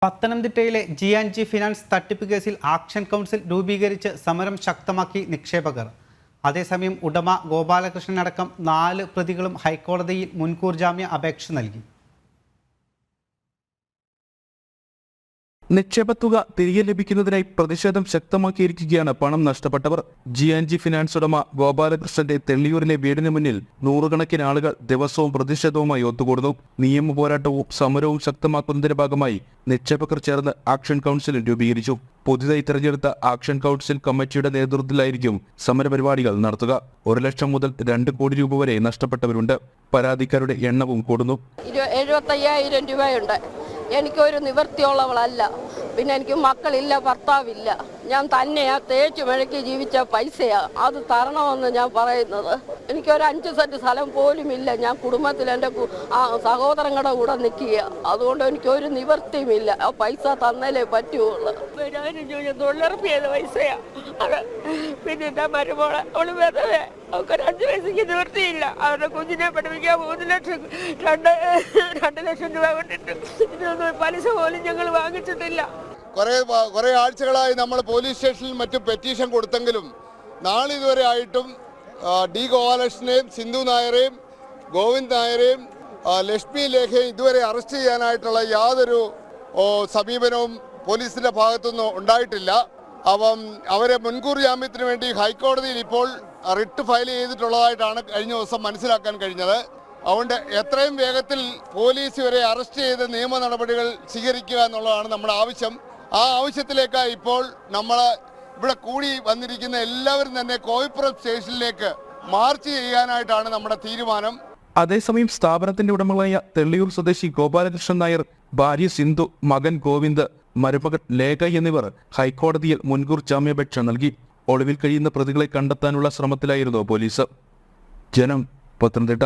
പത്തനംതിട്ടയിലെ G finance തട്ടിപ്പ് കേസിൽ ആക്ഷൻ കൗൺസിൽ രൂപീകരിച്ച് സമരം ശക്തമാക്കി നിക്ഷേപകർ. അതേസമയം ഉടമ ഗോപാലകൃഷ്ണൻ അടക്കം 4 പ്രതികളും ഹൈക്കോടതിയിൽ മുൻകൂർ ജാമ്യ അപേക്ഷ നൽകി. നിക്ഷേപത്തുക തിരികെ ലഭിക്കുന്നതിനായി പ്രതിഷേധം ശക്തമാക്കിയിരിക്കുകയാണ് പണം നഷ്ടപ്പെട്ടവർ. ജി ഫിനാൻസ് ഉടമ ഗോപാലകൃഷ്ണന്റെ തെള്ളിയൂരിലെ വീടിന് മുന്നിൽ നൂറുകണക്കിന് ആളുകൾ ദിവസവും പ്രതിഷേധവുമായി ഒത്തുകൂടുന്നു. നിയമ പോരാട്ടവും സമരവും ശക്തമാക്കുന്നതിന്റെ ഭാഗമായി നിക്ഷേപകർ ചേർന്ന് ആക്ഷൻ കൗൺസിൽ രൂപീകരിച്ചു. പുതുതായി തെരഞ്ഞെടുത്ത ആക്ഷൻ കൗൺസിൽ കമ്മിറ്റിയുടെ നേതൃത്വത്തിലായിരിക്കും സമരപരിപാടികൾ നടത്തുക. 1 ലക്ഷം മുതൽ 2 കോടി രൂപ വരെ നഷ്ടപ്പെട്ടവരുണ്ട്. പരാതിക്കാരുടെ എണ്ണവും കൂടുന്നു. 75,000 രൂപയുണ്ട്. എനിക്കൊരു നിവൃത്തിയുള്ളവളല്ല. പിന്നെ എനിക്ക് മക്കളില്ല, ഭർത്താവില്ല. ഞാൻ തന്നെയാ തേച്ചു മെഴുക്കി ജീവിച്ച പൈസയാ. അത് തരണമെന്ന് ഞാൻ പറയുന്നത്. എനിക്കൊരു 5 സെന്റ് സ്ഥലം പോലും ഇല്ല. ഞാൻ കുടുംബത്തിൽ എൻ്റെ സഹോദരങ്ങളുടെ കൂടെ നിൽക്കുക. അതുകൊണ്ട് എനിക്കൊരു നിവൃത്തിയുമില്ല. ആ പൈസ തന്നേലേ പറ്റുള്ളൂ. തൊഴിലുറപ്പ് ചെയ്ത പൈസയാ അത്. പിന്നെ എൻ്റെ മരുമോളെ അവള് വെറുതെ അവർക്ക് 5 വയസ്സിക്ക് നിവൃത്തിയില്ല. അവരുടെ കുഞ്ഞിനെ പഠിപ്പിക്കാൻ 2 ലക്ഷം രൂപ കൊണ്ടിട്ട് ഇതിനൊന്നും പലിശ പോലും ഞങ്ങൾ വാങ്ങിച്ചിട്ടില്ല. കുറേ ആഴ്ചകളായി നമ്മൾ പോലീസ് സ്റ്റേഷനിൽ മറ്റും പെറ്റീഷൻ കൊടുത്തെങ്കിലും നാളിതുവരെ ആയിട്ടും ഡി ഗോപാലകൃഷ്ണനെയും സിന്ധു നായരെയും ഗോവിന്ദ് നായരെയും ലക്ഷ്മി ലേഖയും ഇതുവരെ അറസ്റ്റ് ചെയ്യാനായിട്ടുള്ള യാതൊരു സമീപനവും പോലീസിൻ്റെ ഭാഗത്തുനിന്നും ഉണ്ടായിട്ടില്ല. അവരെ മുൻകൂർ ജാമ്യത്തിന് വേണ്ടി ഹൈക്കോടതിയിൽ ഇപ്പോൾ റിട്ട് ഫയൽ ചെയ്തിട്ടുള്ളതായിട്ടാണ് കഴിഞ്ഞ ദിവസം മനസ്സിലാക്കാൻ കഴിഞ്ഞത്. അതുകൊണ്ട് എത്രയും വേഗത്തിൽ പോലീസ് ഇവരെ അറസ്റ്റ് ചെയ്ത് നിയമ നടപടികൾ സ്വീകരിക്കുക എന്നുള്ളതാണ് നമ്മുടെ ആവശ്യം. ആ ആവശ്യത്തിലേക്ക് ഇപ്പോൾ നമ്മൾ ഇവിടെ കൂടി വന്നിരിക്കുന്ന എല്ലാവരും തന്നെ കോഴിപ്പുറം സ്റ്റേഷനിലേക്ക് മാർച്ച് ചെയ്യാനായിട്ടാണ് നമ്മുടെ തീരുമാനം. അതേസമയം സ്ഥാപനത്തിന്റെ ഉടമകളായ തെള്ളിയൂർ സ്വദേശി ഗോപാലകൃഷ്ണൻ നായർ, ഭാര്യ സിന്ധു, മകൻ ഗോവിന്ദ്, മരുമകൻ ലേഖ എന്നിവർ ഹൈക്കോടതിയിൽ മുൻകൂർ ജാമ്യാപേക്ഷ നൽകി. ഒളിവിൽ കഴിയുന്ന പ്രതികളെ കണ്ടെത്താനുള്ള ശ്രമത്തിലായിരുന്നു പോലീസ്. ജനം, പത്തനംതിട്ട.